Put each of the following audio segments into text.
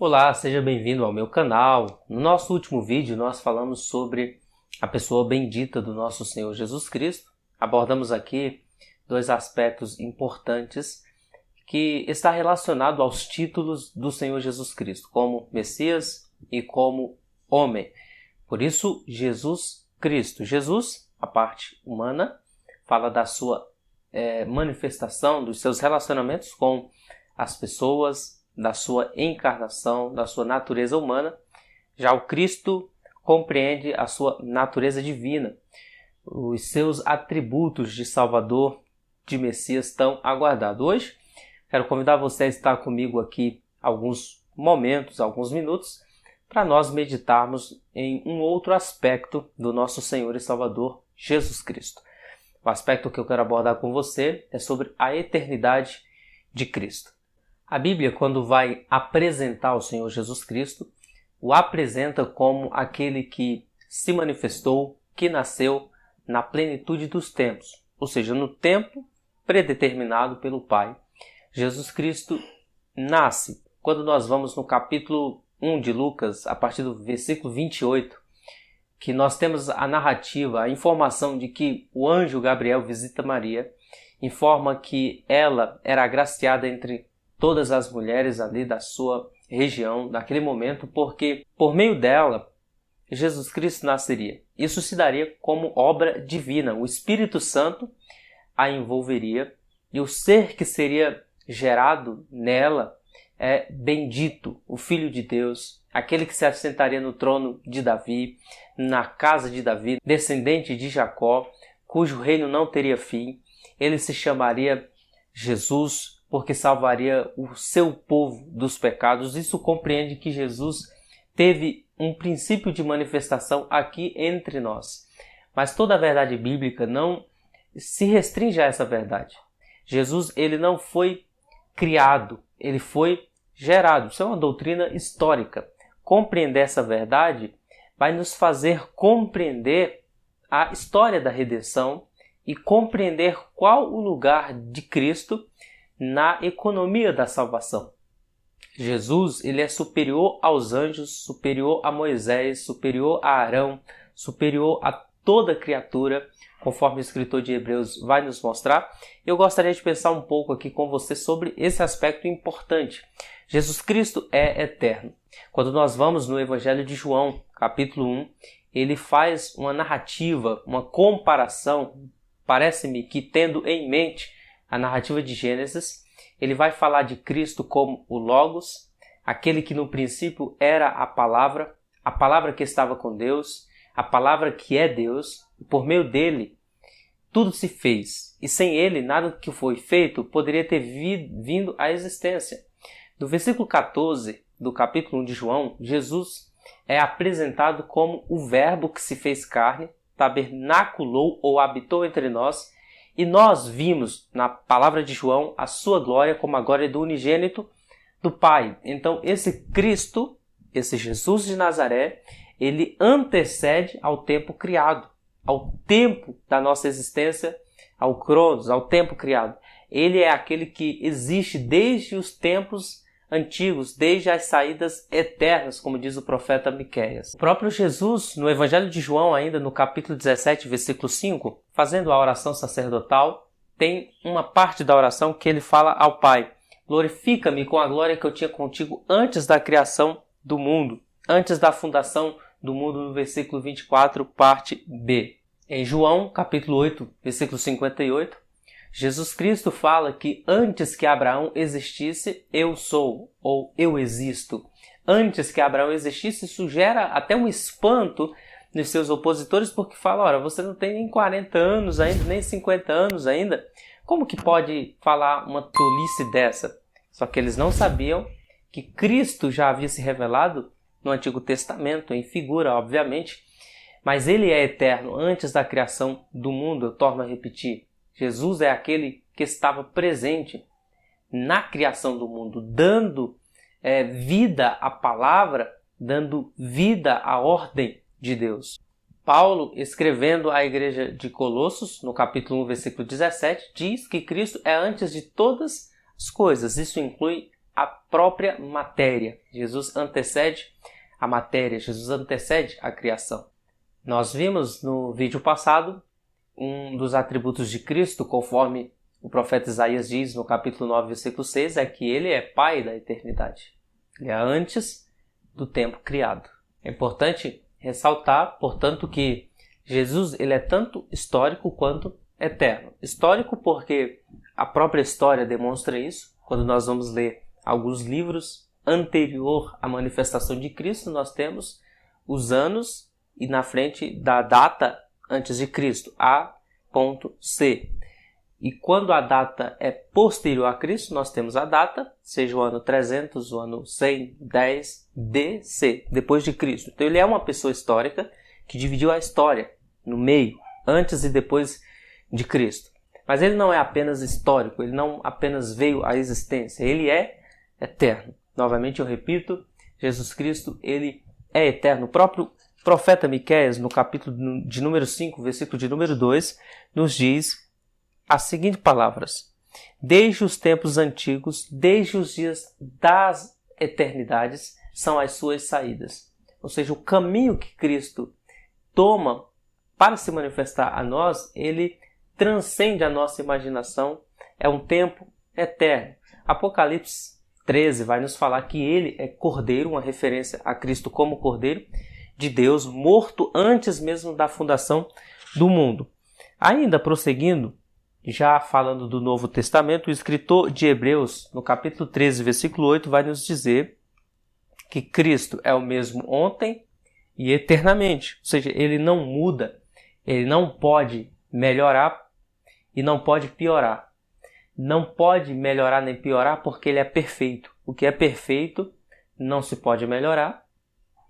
Olá, seja bem-vindo ao meu canal. No nosso último vídeo nós falamos sobre a pessoa bendita do nosso Senhor Jesus Cristo. Abordamos aqui dois aspectos importantes que está relacionado aos títulos do Senhor Jesus Cristo, como Messias e como homem. Por isso, Jesus Cristo. Jesus, a parte humana, fala da sua manifestação, dos seus relacionamentos com as pessoas, da sua encarnação, da sua natureza humana. Já o Cristo compreende a sua natureza divina, os seus atributos de Salvador, de Messias tão aguardado. Hoje, quero convidar você a estar comigo aqui alguns momentos, alguns minutos, para nós meditarmos em um outro aspecto do nosso Senhor e Salvador, Jesus Cristo. O aspecto que eu quero abordar com você é sobre a eternidade de Cristo. A Bíblia, quando vai apresentar o Senhor Jesus Cristo, o apresenta como aquele que se manifestou, que nasceu na plenitude dos tempos, ou seja, no tempo predeterminado pelo Pai. Jesus Cristo nasce. Quando nós vamos no capítulo 1 de Lucas, a partir do versículo 28, que nós temos a narrativa, a informação de que o anjo Gabriel visita Maria, informa que ela era agraciada entre todas as mulheres ali da sua região, naquele momento, porque por meio dela, Jesus Cristo nasceria. Isso se daria como obra divina. O Espírito Santo a envolveria e o ser que seria gerado nela é bendito, o Filho de Deus, aquele que se assentaria no trono de Davi, na casa de Davi, descendente de Jacó, cujo reino não teria fim. Ele se chamaria Jesus, porque salvaria o seu povo dos pecados. Isso compreende que Jesus teve um princípio de manifestação aqui entre nós. Mas toda a verdade bíblica não se restringe a essa verdade. Jesus, ele não foi criado, ele foi gerado. Isso é uma doutrina histórica. Compreender essa verdade vai nos fazer compreender a história da redenção e compreender qual o lugar de Cristo na economia da salvação. Jesus, ele é superior aos anjos, superior a Moisés, superior a Arão, superior a toda criatura, conforme o escritor de Hebreus vai nos mostrar. Eu gostaria de pensar um pouco aqui com você sobre esse aspecto importante. Jesus Cristo é eterno. Quando nós vamos no Evangelho de João, capítulo 1, ele faz uma narrativa, uma comparação, parece-me que tendo em mente a narrativa de Gênesis, ele vai falar de Cristo como o Logos, aquele que no princípio era a palavra que estava com Deus, a palavra que é Deus, e por meio dele tudo se fez, e sem ele nada que foi feito poderia ter vindo à existência. No versículo 14 do capítulo 1 de João, Jesus é apresentado como o Verbo que se fez carne, tabernaculou ou habitou entre nós, e nós vimos na palavra de João a sua glória como a glória do unigênito do Pai. Então esse Cristo, esse Jesus de Nazaré, ele antecede ao tempo criado, ao tempo da nossa existência, ao Cronos, ao tempo criado. Ele é aquele que existe desde os tempos antigos, desde as saídas eternas, como diz o profeta Miqueias. O próprio Jesus, no Evangelho de João, ainda no capítulo 17, versículo 5, fazendo a oração sacerdotal, tem uma parte da oração que ele fala ao Pai: glorifica-me com a glória que eu tinha contigo antes da criação do mundo, antes da fundação do mundo, no versículo 24, parte B. Em João, capítulo 8, versículo 58, Jesus Cristo fala que antes que Abraão existisse, eu sou, ou eu existo. Antes que Abraão existisse, isso gera até um espanto nos seus opositores, porque fala, ora, você não tem nem 40 anos ainda, nem 50 anos ainda, como que pode falar uma tolice dessa? Só que eles não sabiam que Cristo já havia se revelado no Antigo Testamento, em figura, obviamente, mas ele é eterno antes da criação do mundo, eu torno a repetir. Jesus é aquele que estava presente na criação do mundo, dando vida à palavra, dando vida à ordem de Deus. Paulo, escrevendo à igreja de Colossos, no capítulo 1, versículo 17, diz que Cristo é antes de todas as coisas. Isso inclui a própria matéria. Jesus antecede a matéria, Jesus antecede a criação. Nós vimos no vídeo passado um dos atributos de Cristo, conforme o profeta Isaías diz no capítulo 9, versículo 6, é que ele é Pai da eternidade. Ele é antes do tempo criado. É importante ressaltar, portanto, que Jesus ele é tanto histórico quanto eterno. Histórico porque a própria história demonstra isso. Quando nós vamos ler alguns livros anterior à manifestação de Cristo, nós temos os anos e na frente da data antes de Cristo, A.C. E quando a data é posterior a Cristo, nós temos a data, seja o ano 300, o ano 100, 10, DC, depois de Cristo. Então ele é uma pessoa histórica que dividiu a história no meio, antes e depois de Cristo. Mas ele não é apenas histórico, ele não apenas veio à existência, ele é eterno. Novamente eu repito, Jesus Cristo, ele é eterno. O próprio profeta Miqueias, no capítulo de número 5, versículo de número 2, nos diz as seguintes palavras: desde os tempos antigos, desde os dias das eternidades, são as suas saídas. Ou seja, o caminho que Cristo toma para se manifestar a nós, ele transcende a nossa imaginação, é um tempo eterno. Apocalipse 13 vai nos falar que ele é Cordeiro, uma referência a Cristo como Cordeiro de Deus, morto antes mesmo da fundação do mundo. Ainda prosseguindo, já falando do Novo Testamento, o escritor de Hebreus, no capítulo 13, versículo 8, vai nos dizer que Cristo é o mesmo ontem e eternamente. Ou seja, ele não muda, ele não pode melhorar e não pode piorar. Não pode melhorar nem piorar porque ele é perfeito. O que é perfeito não se pode melhorar,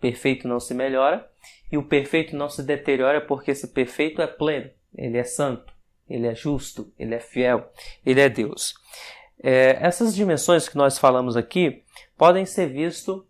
perfeito não se melhora, e o perfeito não se deteriora porque esse perfeito é pleno, ele é santo. Ele é justo, ele é fiel, ele é Deus. Essas dimensões que nós falamos aqui podem ser vistas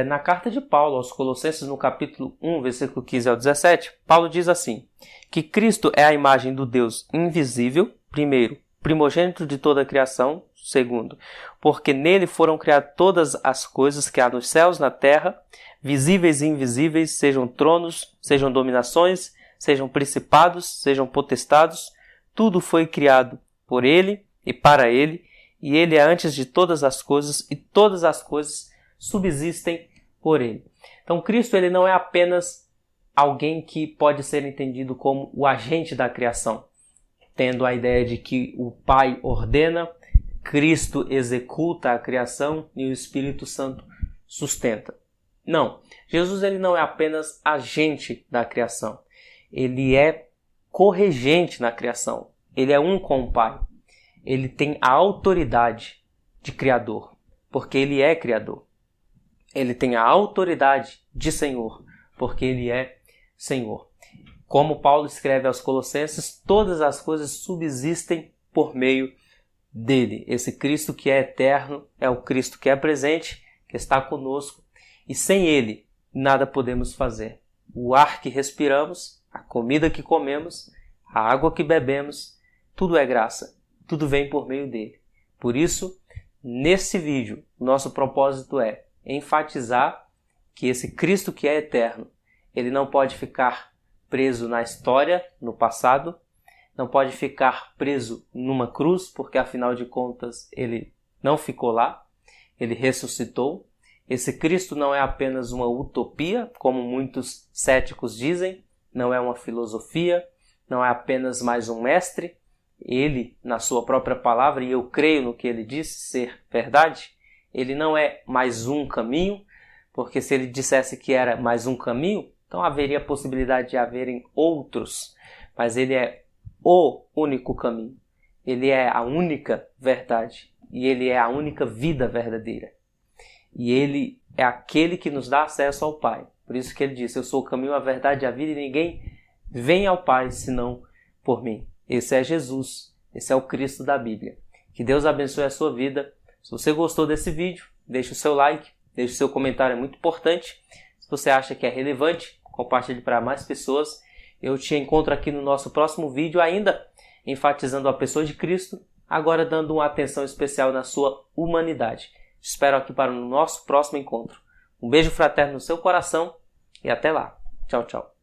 na carta de Paulo aos Colossenses, no capítulo 1, versículo 15 ao 17. Paulo diz assim, que Cristo é a imagem do Deus invisível, primeiro, primogênito de toda a criação, segundo, porque nele foram criadas todas as coisas que há nos céus, na terra, visíveis e invisíveis, sejam tronos, sejam dominações, sejam principados, sejam potestados, tudo foi criado por ele e para ele, e ele é antes de todas as coisas, e todas as coisas subsistem por ele. Então Cristo ele não é apenas alguém que pode ser entendido como o agente da criação, tendo a ideia de que o Pai ordena, Cristo executa a criação e o Espírito Santo sustenta. Não, Jesus ele não é apenas agente da criação. Ele é corregente na criação. Ele é um com o Pai. Ele tem a autoridade de Criador, porque ele é Criador. Ele tem a autoridade de Senhor, porque ele é Senhor. Como Paulo escreve aos Colossenses, todas as coisas subsistem por meio dele. Esse Cristo que é eterno é o Cristo que é presente, que está conosco, e sem ele nada podemos fazer. O ar que respiramos, a comida que comemos, a água que bebemos, tudo é graça, tudo vem por meio dele. Por isso, nesse vídeo, nosso propósito é enfatizar que esse Cristo que é eterno, ele não pode ficar preso na história, no passado, não pode ficar preso numa cruz, porque afinal de contas ele não ficou lá, ele ressuscitou. Esse Cristo não é apenas uma utopia, como muitos céticos dizem, não é uma filosofia, não é apenas mais um mestre. Ele, na sua própria palavra, e eu creio no que ele disse ser verdade, ele não é mais um caminho, porque se ele dissesse que era mais um caminho, então haveria a possibilidade de haverem outros, mas ele é o único caminho, ele é a única verdade, e ele é a única vida verdadeira. E ele é aquele que nos dá acesso ao Pai. Por isso que ele disse, eu sou o caminho, a verdade e a vida, e ninguém vem ao Pai senão por mim. Esse é Jesus, esse é o Cristo da Bíblia. Que Deus abençoe a sua vida. Se você gostou desse vídeo, deixe o seu like, deixe o seu comentário, é muito importante. Se você acha que é relevante, compartilhe para mais pessoas. Eu te encontro aqui no nosso próximo vídeo, ainda enfatizando a pessoa de Cristo, agora dando uma atenção especial na sua humanidade. Te espero aqui para o nosso próximo encontro. Um beijo fraterno no seu coração e até lá. Tchau, tchau.